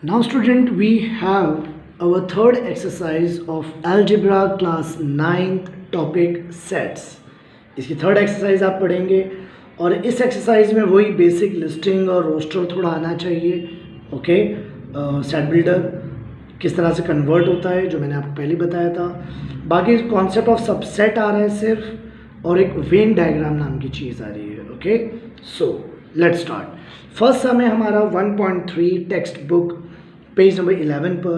Now student, we have our third exercise of algebra class 9th topic sets. इसकी third exercise आप पढ़ेंगे और इस एक्सरसाइज में वही बेसिक लिस्टिंग और रोस्टर थोड़ा आना चाहिए. ओके, सेट बिल्डर किस तरह से कन्वर्ट होता है जो मैंने आपको पहले बताया था. बाकी कॉन्सेप्ट ऑफ सबसेट आ रहा है सिर्फ, और एक वेन डायग्राम नाम की चीज़ आ रही है. Okay, so let's start. First समय हमारा 1.3 टेक्स्ट बुक पेज नंबर 11 पर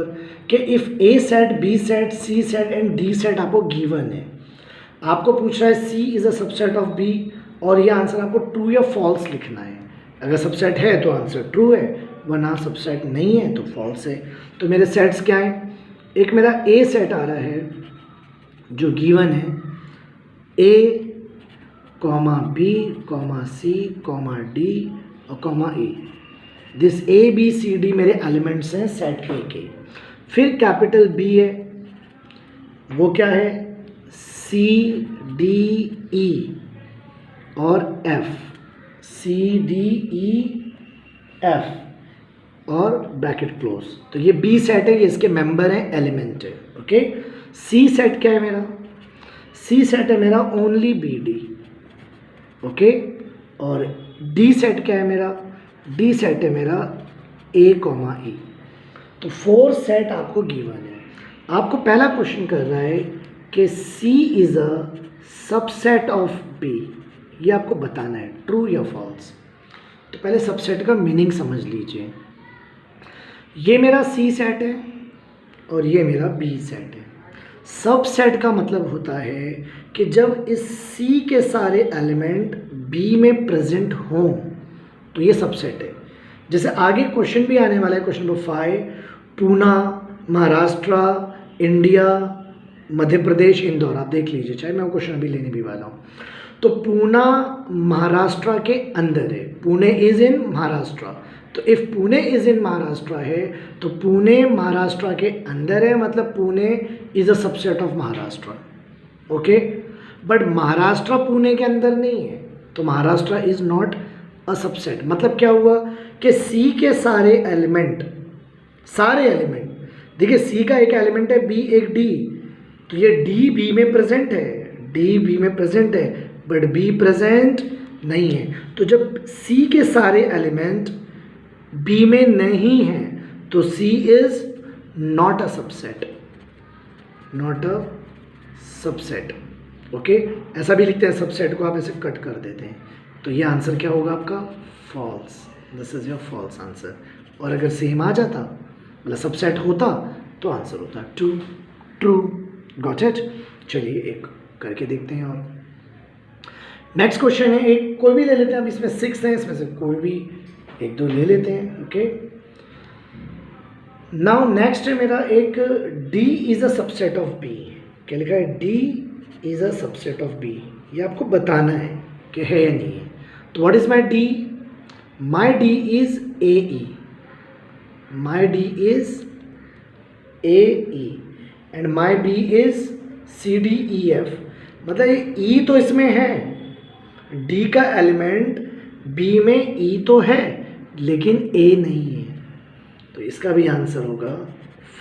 कि if A set, B set, C set and D set आपको गिवन है. आपको पूछ रहा है C is a subset of B, और ये आंसर आपको ट्रू या फॉल्स लिखना है. अगर सबसेट है तो आंसर ट्रू है, वरना सबसेट नहीं है तो फॉल्स है. तो मेरे सेट्स क्या हैं? एक मेरा ए सेट आ रहा है जो गिवन है, A comma B comma C comma D और comma A. This A B C D मेरे एलिमेंट्स हैं सेट ए के. फिर कैपिटल बी है, वो क्या है? सी डी ई और F. C D E F और ब्रैकेट क्लोज. तो ये बी सेट है, ये इसके मेंबर हैं, एलिमेंट है. ओके, सी सेट क्या है मेरा? सी सेट है मेरा ओनली बी डी. ओके, और डी सेट क्या है मेरा? डी सेट है मेरा ए कॉमा ई. तो 4 सेट आपको गिवन है. आपको पहला क्वेश्चन कर रहा है कि C is a subset of B. ये आपको बताना है ट्रू या फॉल्स. तो पहले सबसेट का मीनिंग समझ लीजिए. ये मेरा सी सेट है और ये मेरा बी सेट है. सबसेट का मतलब होता है कि जब इस सी के सारे एलिमेंट बी में प्रेजेंट हों तो ये सबसेट है. जैसे आगे क्वेश्चन भी आने वाला है, question number 5. Poona, Maharashtra, India, Madhya Pradesh, Indore. आप देख लीजिए, चाहे मैं वो क्वेश्चन अभी लेने भी वाला हूँ. तो पूना महाराष्ट्र के अंदर है. Pune is in Maharashtra. तो if Pune is in Maharashtra है तो पुणे महाराष्ट्र के अंदर है, मतलब Pune is a subset of Maharashtra. Okay, but Maharashtra Pune के अंदर नहीं है, तो Maharashtra is not a subset. मतलब क्या हुआ कि सी के सारे एलिमेंट देखिए, सी का एक एलिमेंट है बी, एक डी. तो ये डी बी में प्रेजेंट है, डी बी में प्रेजेंट है, बट बी प्रेजेंट नहीं है. तो जब सी के सारे एलिमेंट बी में नहीं हैं तो C is not a subset, not a subset. Okay, ऐसा भी लिखते हैं सबसेट को, आप ऐसे कट कर देते हैं. तो ये आंसर क्या होगा आपका? False. This is your false answer. और अगर सेम आ जाता, मतलब सबसेट होता, तो आंसर होता ट्रू. True, got it. चलिए एक करके देखते हैं. और नेक्स्ट क्वेश्चन है, एक कोई भी ले लेते हैं. अब इसमें 6 हैं, इसमें से कोई भी एक दो ले लेते हैं. ओके, नाउ नेक्स्ट है मेरा एक D is a subset of B. क्या लिखा है? D is a subset of B. ये आपको बताना है कि है या नहीं है. तो what is my D? My D is AE. My D is AE and my B is CDEF. मतलब ये E तो इसमें है, D का एलिमेंट B में E तो है लेकिन A नहीं है. तो इसका भी आंसर होगा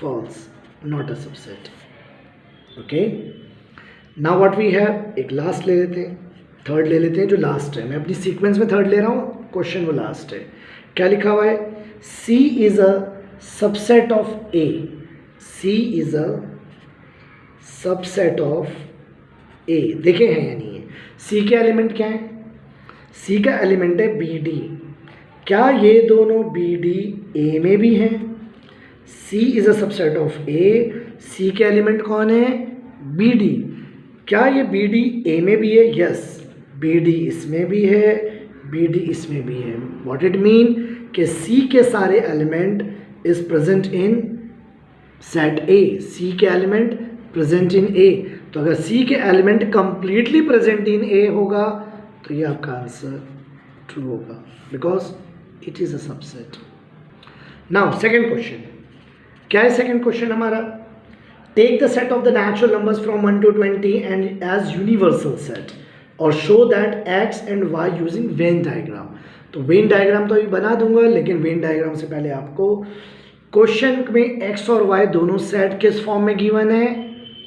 false, not a subset. Okay, now what we have, एक लास्ट ले लेते हैं, थर्ड ले लेते हैं जो लास्ट है. मैं अपनी सीक्वेंस में थर्ड ले रहा हूँ, क्वेश्चन वो लास्ट है. क्या लिखा हुआ है? C is a subset of A. C is a subset of A. देखे हैं या नहीं है? C के एलिमेंट क्या है? C का एलिमेंट है BD. क्या ये दोनों BD A में भी हैं? C is a subset of A. C के एलिमेंट कौन है? BD. क्या ये BD A में भी है? यस, BD इसमें भी है, BD इसमें भी है. व्हाट इट मीन कि C के सारे element is present in set A. C के एलिमेंट प्रेजेंट इन A. तो अगर C के element completely present in A होगा तो ये आपका आंसर ट्रू होगा, because it is a subset. Now second question. क्या है सेकेंड क्वेश्चन हमारा? Take the set of the natural numbers from 1 to 20 and as universal set और show that x and Y using Venn diagram. तो Venn diagram तो अभी बना दूंगा, लेकिन वेन डायग्राम से पहले आपको क्वेश्चन में एक्स और वाई दोनों सेट किस फॉर्म में गिवन है,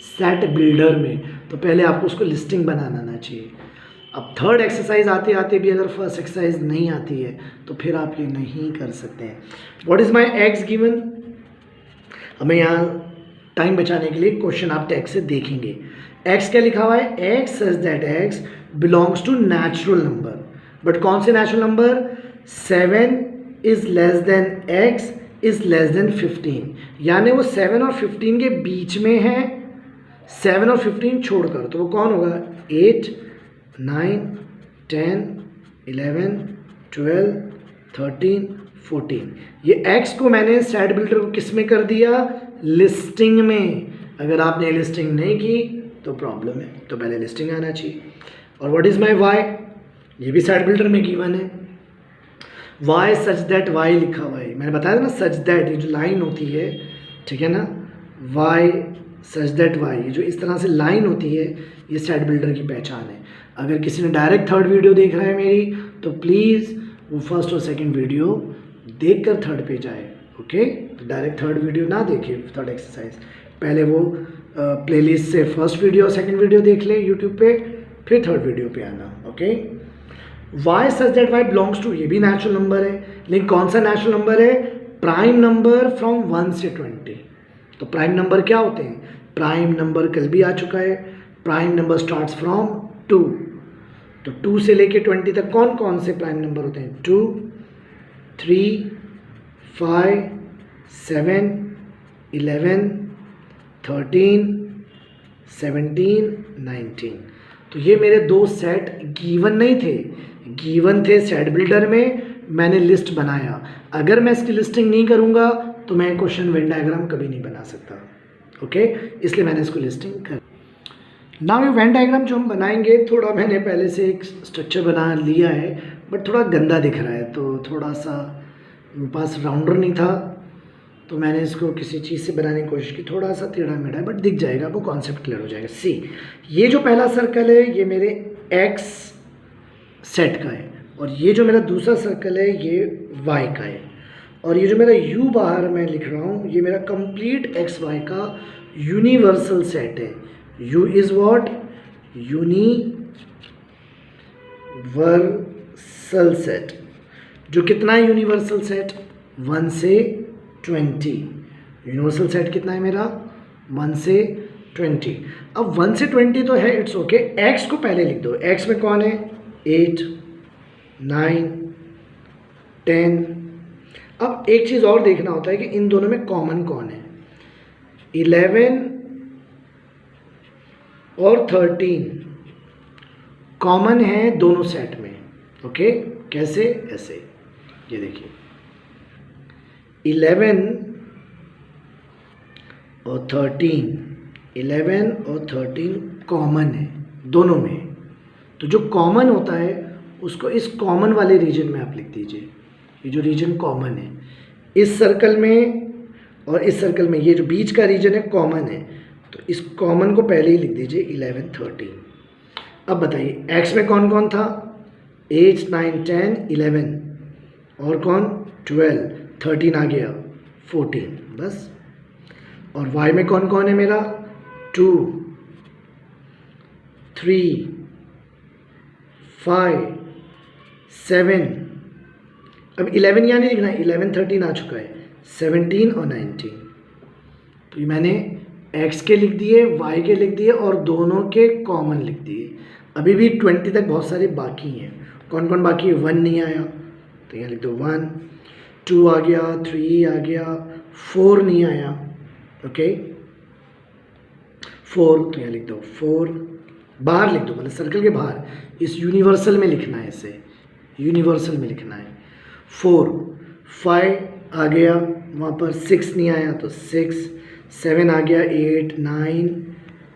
सेट बिल्डर में, तो पहले आपको उसको लिस्टिंग बनाना आना चाहिए। अब थर्ड एक्सरसाइज आते आते भी अगर फर्स्ट एक्सरसाइज नहीं आती है तो फिर आप ये नहीं कर सकते हैं। What is my x given, हमें यहाँ टाइम बचाने के लिए क्वेश्चन आप टेक्स्ट से देखेंगे। एक्स क्या लिखा हुआ है, X such that X belongs to natural number, but कौन से natural number, 7 is less than X is less than 15, यानी वो 7 और 15 के बीच में है, 7 और 15 छोड़कर, तो वो कौन होगा, 8 9 10 11 12 13 14। ये x को मैंने सेट बिल्डर को किस में कर दिया, लिस्टिंग में। अगर आपने लिस्टिंग नहीं की तो प्रॉब्लम है, तो पहले लिस्टिंग आना चाहिए। और व्हाट इज माय y, ये भी सेट बिल्डर में गिवन है, y सच दैट y लिखा हुआ है, मैंने बताया था ना सच दैट, ये जो लाइन होती है, ठीक है ना, y सच दैट y, ये जो इस तरह से लाइन होती है ये सेट बिल्डर की पहचान है। अगर किसी ने डायरेक्ट थर्ड वीडियो देख रहा है मेरी, तो प्लीज़ वो फर्स्ट और सेकंड वीडियो देखकर थर्ड पे जाए, ओके। तो डायरेक्ट थर्ड वीडियो ना देखे, थर्ड एक्सरसाइज, पहले वो प्लेलिस्ट से फर्स्ट वीडियो और सेकंड वीडियो देख ले यूट्यूब पे, फिर थर्ड वीडियो पे आना, okay. y such that y belongs to, ये भी नेचुरल नंबर है, लेकिन कौन सा नेचुरल नंबर है, प्राइम नंबर फ्रॉम 1 से 20। तो प्राइम नंबर क्या होते हैं, प्राइम नंबर कल भी आ चुका है, प्राइम नंबर स्टार्ट्स फ्रॉम 2, तो 2 से लेके 20 तक कौन कौन से प्राइम नंबर होते हैं, 2 3 5 7 11 13 17 19। तो ये मेरे दो सेट गिवन नहीं थे, गिवन थे सेट बिल्डर में, मैंने लिस्ट बनाया। अगर मैं इसकी लिस्टिंग नहीं करूँगा तो मैं क्वेश्चन वेन डायग्राम कभी नहीं बना सकता, ओके, इसलिए मैंने इसको लिस्टिंग कर। नाउ ये वेन डायग्राम जो हम बनाएंगे, थोड़ा मैंने पहले से एक स्ट्रक्चर बना लिया है, बट थोड़ा गंदा दिख रहा है, तो थोड़ा सा मेरे पास राउंडर नहीं था, तो मैंने इसको किसी चीज़ से बनाने की कोशिश की, थोड़ा सा टेढ़ा मेढ़ा है, बट दिख जाएगा, वो कॉन्सेप्ट क्लियर हो जाएगा। सी, ये जो पहला सर्कल है ये मेरे एक्स सेट का है, और ये जो मेरा दूसरा सर्कल है ये वाई का है, और ये जो मेरा यू बाहर मैं लिख रहा हूँ ये मेरा कंप्लीट एक्स वाई का यूनिवर्सल सेट है। You is what, universal set, जो कितना है यूनिवर्सल सेट, 1 से 20। यूनिवर्सल सेट कितना है मेरा, 1 से 20। अब 1 से 20 तो है, इट्स ओके। एक्स को पहले लिख दो, एक्स में कौन है, 8 9 10। अब एक चीज़ और देखना होता है कि इन दोनों में कॉमन कौन है, 11 और 13 कॉमन है दोनों सेट में, ओके। कैसे, ऐसे, ये देखिए 11 और 13 कॉमन है दोनों में, तो जो कॉमन होता है उसको इस कॉमन वाले रीजन में आप लिख दीजिए। ये जो रीजन कॉमन है इस सर्कल में और इस सर्कल में, ये जो बीच का रीजन है कॉमन है, तो इस कॉमन को पहले ही लिख दीजिए 11 13। अब बताइए एक्स में कौन कौन था, 8 9 10 11, और कौन 12 13 आ गया 14, बस। और वाई में कौन कौन है मेरा, 2 3 5 7। अब 11 यहाँ नहीं लिखना है, 11 13 आ चुका है, 17 और 19। तो ये मैंने x के लिख दिए, y के लिख दिए और दोनों के कॉमन लिख दिए। अभी भी 20 तक बहुत सारे बाकी हैं। कौन कौन बाकी है, 1 नहीं आया तो यहाँ लिख दो 1, 2 आ गया, 3 आ गया, 4 नहीं आया, ओके 4, तो यहाँ लिख दो 4, बाहर लिख दो, मतलब सर्कल के बाहर, इस यूनिवर्सल में लिखना है, इसे यूनिवर्सल में लिखना है। 4 5 आ गया, वहाँ पर 6 नहीं आया तो 6, 7 आ गया, 8 9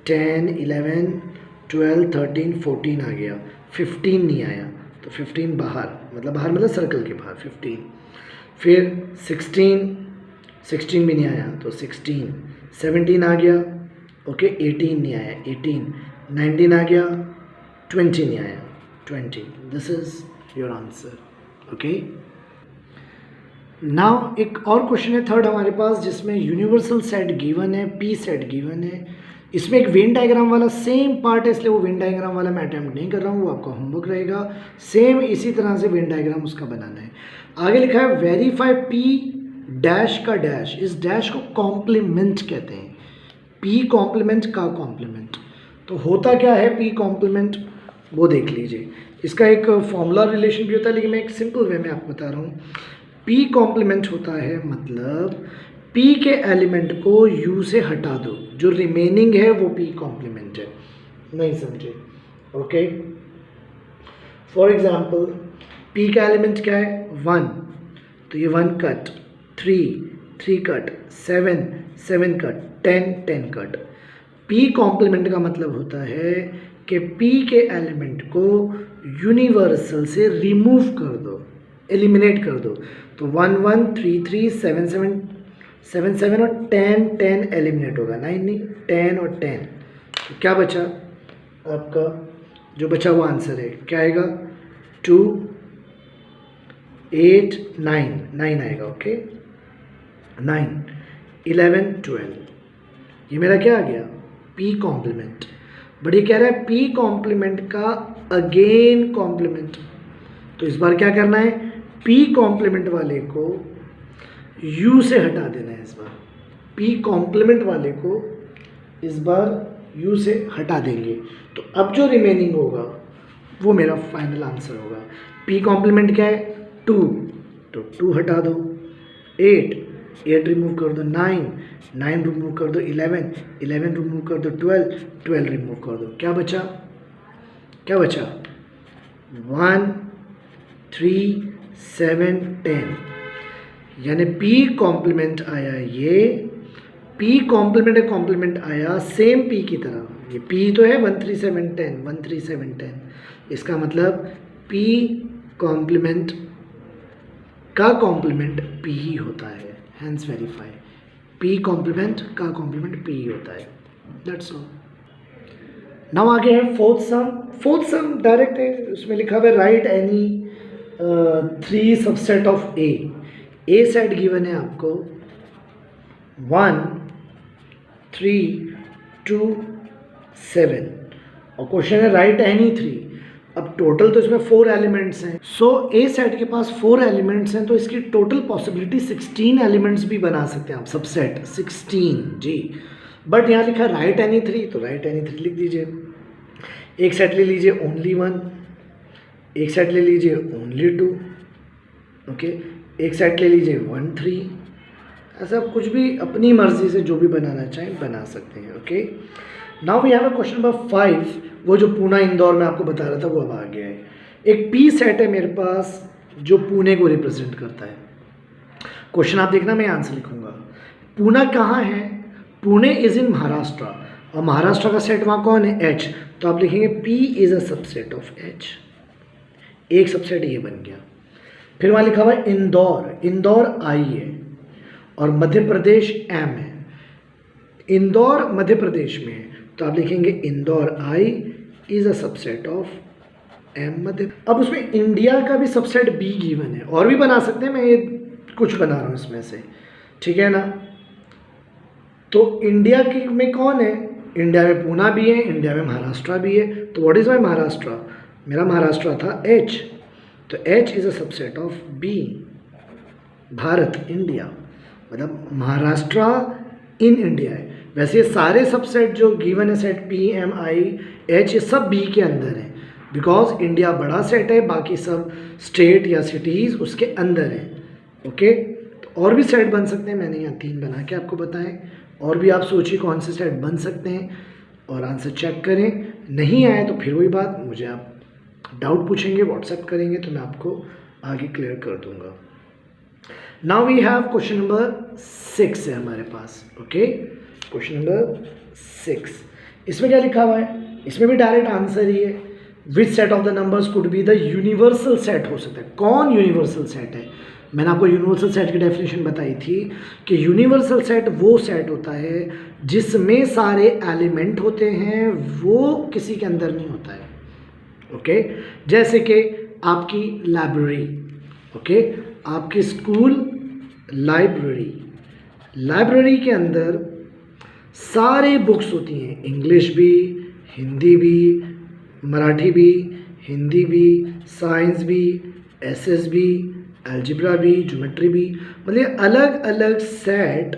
10 11 12 13 14 आ गया, 15 नहीं आया तो 15 बाहर, मतलब सर्कल के बाहर 15। फिर 16 भी नहीं आया तो 16, 17 आ गया, ओके 18 नहीं आया 18, 19 आ गया, 20 नहीं आया 20। This is your answer, okay. Now एक और क्वेश्चन है थर्ड हमारे पास, जिसमें यूनिवर्सल सेट गिवन है, पी सेट गिवन है। इसमें एक वेन डायग्राम वाला सेम पार्ट है, इसलिए वो वेन डायग्राम वाला मैं अटैम्प्ट नहीं कर रहा हूँ, वो आपका होमवर्क रहेगा। सेम इसी तरह से वेन डायग्राम उसका बनाना है। आगे लिखा है वेरीफाई पी डैश का डैश, इस डैश को कॉम्प्लीमेंट कहते हैं। पी कॉम्प्लीमेंट का कॉम्प्लीमेंट, तो होता क्या है पी कॉम्प्लीमेंट, वो देख लीजिए। इसका एक फॉर्मूला रिलेशन भी होता है, लेकिन मैं एक सिंपल वे में आपको बता रहा हूँ। पी कॉम्प्लीमेंट होता है मतलब पी के एलिमेंट को यू से हटा दो, जो रिमेनिंग है वो पी कॉम्प्लीमेंट है। नहीं समझे? ओके, फॉर एग्जाम्पल पी का एलिमेंट क्या है 1, तो ये 1 cut, 3 cut, 7 cut, 10 cut. P complement का मतलब होता है कि पी के एलिमेंट को यूनिवर्सल से रिमूव कर दो, एलिमिनेट कर दो। तो 1 1 3 3 7 7 7 और 10 एलिमिनेट होगा, 9 नहीं, 10 और 10। तो क्या बचा आपका, जो बचा वो आंसर है, क्या आएगा 2 8 9 आएगा। ओके, 9 11 12, ये मेरा क्या आ गया पी कॉम्प्लीमेंट। बट ये कह रहा है पी कॉम्प्लीमेंट का अगेन कॉम्प्लीमेंट, तो इस बार क्या करना है, पी कॉम्प्लीमेंट वाले को यू से हटा देना है। इस बार पी कॉम्प्लीमेंट वाले को इस बार यू से हटा देंगे, तो अब जो रिमेनिंग होगा वो मेरा फाइनल आंसर होगा। पी कॉम्प्लीमेंट क्या है 2, तो 2 हटा दो, 8 रिमूव कर दो, 9 रिमूव कर दो, 11 रिमूव कर दो, 12 रिमूव कर दो। क्या बचा 1 3 7 10, यानी पी कॉम्प्लीमेंट आया, ये पी कॉम्प्लीमेंट आया सेम पी की तरह। ये पी तो है 1 3 7 10, 1 3 7 10, इसका मतलब पी कॉम्प्लीमेंट का कॉम्प्लीमेंट पी ही होता है। हैंस वेरीफाई पी कॉम्प्लीमेंट का कॉम्प्लीमेंट पी ही होता है। That's all. नाउ आगे है फोर्थ सम डायरेक्ट है, उसमें लिखा हुआ है right any 3 subset of A set given है आपको 1 3 2 7, और क्वेश्चन है राइट एनी 3। अब टोटल तो इसमें 4 एलिमेंट्स हैं, सो ए सेट के पास 4 एलिमेंट्स हैं, तो इसकी टोटल पॉसिबिलिटी 16 एलिमेंट्स भी बना सकते हैं आप, सबसेट 16 जी। बट यहाँ लिखा राइट एनी 3, तो राइट एनी 3 लिख दीजिए। एक सेट ले लीजिए ओनली 1, एक सेट ले लीजिए ओनली 2, ओके, एक सेट ले लीजिए 1 3, ऐसा कुछ भी अपनी मर्जी से जो भी बनाना चाहें बना सकते हैं। Okay, now we have a question number 5, वो जो पूना इंदौर में आपको बता रहा था वो अब आ गया है। एक पी सेट है मेरे पास जो पुणे को रिप्रेजेंट करता है। क्वेश्चन आप देखना, मैं आंसर लिखूंगा। पुणे कहाँ है, पुणे इज इन महाराष्ट्र, और महाराष्ट्र का सेट वहाँ कौन है एच, तो आप लिखेंगे P is a subset of H, एक सबसेट ये बन गया। फिर वहाँ लिखा हुआ है इंदौर आई है, और मध्य प्रदेश एम है। इंदौर मध्य प्रदेश में है, तो आप लिखेंगे Indore I is a subset of M Madhya. अब उसमें इंडिया का भी सबसेट बी गिवन है, और भी बना सकते हैं, मैं ये कुछ बना रहा हूँ इसमें से, ठीक है ना। तो इंडिया की में कौन है, इंडिया में पूना भी है, इंडिया में महाराष्ट्र भी है। तो व्हाट इज माई महाराष्ट्र, मेरा महाराष्ट्र था एच, तो H is a subset of B, Bharat India, मतलब महाराष्ट्र इन इंडिया है। वैसे सारे सबसेट जो गिवन है set P M I H, ये सब बी के अंदर है, बिकॉज इंडिया बड़ा सेट है, बाकी सब स्टेट या सिटीज़ उसके अंदर है। ओके, तो और भी सेट बन सकते हैं, मैंने यहाँ 3 बना के आपको बताएं, और भी आप सोचिए कौन से सेट बन सकते हैं और आंसर चेक करें। नहीं आए तो फिर वही बात, मुझे आप डाउट पूछेंगे, व्हाट्सएप करेंगे, तो मैं आपको आगे क्लियर कर दूंगा। Now we have question number 6 है हमारे पास। ओके, क्वेश्चन नंबर 6, इसमें क्या लिखा हुआ है, इसमें भी डायरेक्ट आंसर ही है। Which set of the numbers could be the universal set हो सकता है, कौन यूनिवर्सल सेट है। मैंने आपको यूनिवर्सल सेट की डेफिनेशन बताई थी कि यूनिवर्सल सेट वो सेट होता है जिसमें सारे एलिमेंट होते हैं, वो किसी के अंदर नहीं होता है। ओके, जैसे कि आपकी लाइब्रेरी, ओके, आपकी स्कूल लाइब्रेरी, लाइब्रेरी के अंदर सारे बुक्स होती हैं, इंग्लिश भी, हिंदी भी, मराठी भी, हिंदी भी, साइंस भी, एसएस भी, अलजेब्रा भी, ज्योमेट्री भी, मतलब अलग अलग सेट,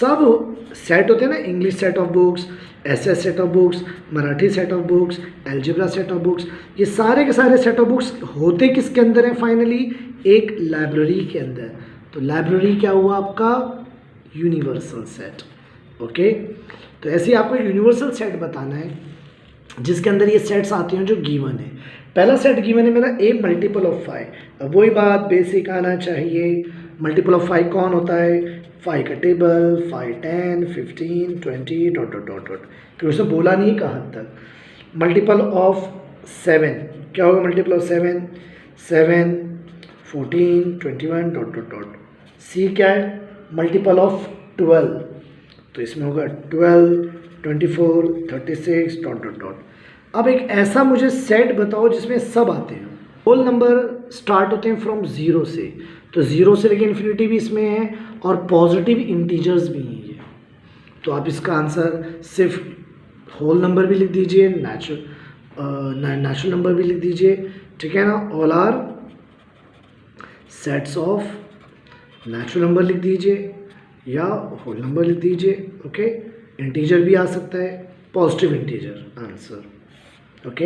सब सेट होते हैं ना, English set of books, SS set of books, Marathi set of books, algebra set of books, ये सारे के सारे सेट ऑफ बुक्स होते किसके अंदर हैं फाइनली, एक लाइब्रेरी के अंदर। तो लाइब्रेरी क्या हुआ आपका, यूनिवर्सल सेट। ओके, तो ऐसे ही आपको यूनिवर्सल सेट बताना है जिसके अंदर ये सेट्स आते हैं जो गिवन है। पहला सेट गिवन है मेरा ए मल्टीपल ऑफ 5। अब वही बात बेसिक आना चाहिए, मल्टीपल ऑफ 5 कौन होता है, 5 का table, 5 10 15 20 dot dot dot dot, क्योंकि उसने बोला नहीं कहाँ तक। मल्टीपल ऑफ 7 क्या होगा, multiple of 7 7 14 21 dot dot dot. C क्या है, मल्टीपल ऑफ 12, तो इसमें होगा 12 24 36 डॉट डॉट डॉट। अब एक ऐसा मुझे सेट बताओ जिसमें सब आते हैं, होल नंबर स्टार्ट होते हैं फ्रॉम 0 से, तो 0 से लेके इन्फिनिटी भी इसमें है और पॉजिटिव इंटीजर्स भी हैं ये। तो आप इसका आंसर सिर्फ होल नंबर भी लिख दीजिए, नेचुरल नंबर भी लिख दीजिए, ठीक है ना। All are sets of natural number लिख दीजिए या होल नंबर लिख दीजिए। ओके, इंटीजर भी आ सकता है, पॉजिटिव इंटीजर आंसर। ओके,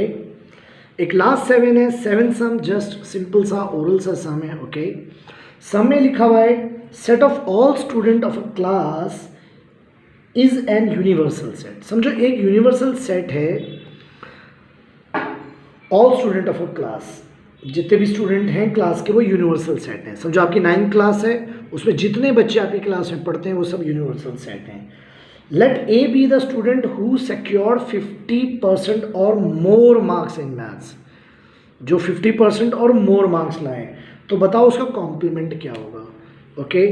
एक लास्ट 7 है, 7 सम, जस्ट सिंपल सा ओरल सा सम है। ओके, सम में लिखा हुआ है set of all student of a class is an universal set. समझो एक यूनिवर्सल सेट है, all student of a class, जितने भी स्टूडेंट हैं क्लास के वो यूनिवर्सल सेट हैं। समझो आपकी 9th क्लास है, उसमें जितने बच्चे आपकी क्लास में पढ़ते हैं वो सब यूनिवर्सल सेट हैं। Let A be the student who secured 50% और मोर मार्क्स इन मैथ्स, जो 50% और मोर मार्क्स लाए, तो बताओ उसका कॉम्प्लीमेंट क्या होगा। ओके,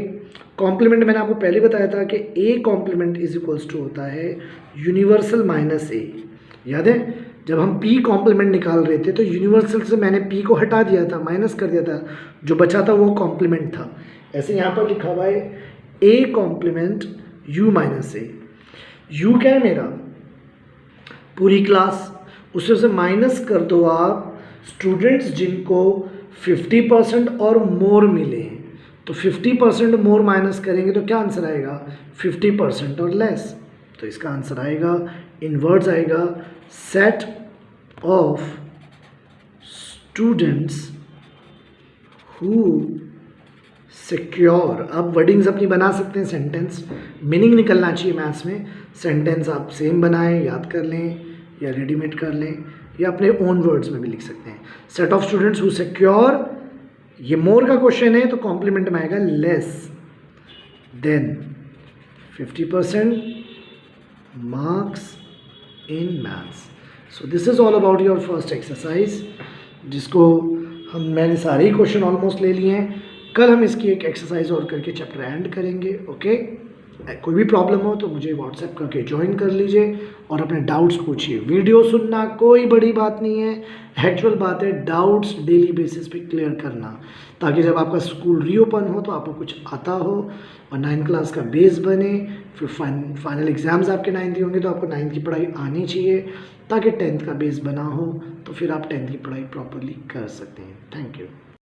कॉम्प्लीमेंट मैंने आपको पहले बताया था कि A complement is equals to होता है यूनिवर्सल माइनस ए। याद है जब हम पी कॉम्प्लीमेंट निकाल रहे थे तो यूनिवर्सल से मैंने पी को हटा दिया था, माइनस कर दिया था, जो बचा था वो कॉम्प्लीमेंट था। ऐसे यहाँ पर लिखा हुआ है A compliment you minus A. You क्या है मेरा, पूरी क्लास, उससे से माइनस कर दो आप स्टूडेंट्स जिनको 50% और मोर मिले हैं, तो 50% मोर माइनस करेंगे तो क्या आंसर आएगा, 50% और लेस। तो इसका आंसर आएगा, इन वर्ड्स आएगा, set of students who secure. आप वर्डिंग्स अपनी बना सकते हैं, सेंटेंस मीनिंग निकलना चाहिए मैथ्स में, सेंटेंस आप सेम बनाएं, याद कर लें या रेडीमेड कर लें या अपने ओन वर्ड्स में भी लिख सकते हैं। Set of students who secure, ये मोर का क्वेश्चन है तो कॉम्प्लीमेंट में आएगा less than 50% marks in maths. So this is all about your first exercise, जिसको मैंने सारे ही क्वेश्चन ऑलमोस्ट ले लिए हैं। कल हम इसकी एक एक्सरसाइज और करके चैप्टर एंड करेंगे। ओके, कोई भी प्रॉब्लम हो तो मुझे व्हाट्सएप करके ज्वाइन कर लीजिए और अपने डाउट्स पूछिए। वीडियो सुनना कोई बड़ी बात नहीं है, एक्चुअल बात है डाउट्स डेली बेसिस पे क्लियर करना, ताकि जब आपका स्कूल रीओपन हो तो आपको कुछ आता हो और 9th क्लास का बेस बने। फिर फाइनल एग्जाम्स आपके 9th के होंगे तो आपको 9th की पढ़ाई आनी चाहिए, ताकि 10th का बेस बना हो तो फिर आप 10th की पढ़ाई प्रॉपरली कर सकते हैं। Thank you.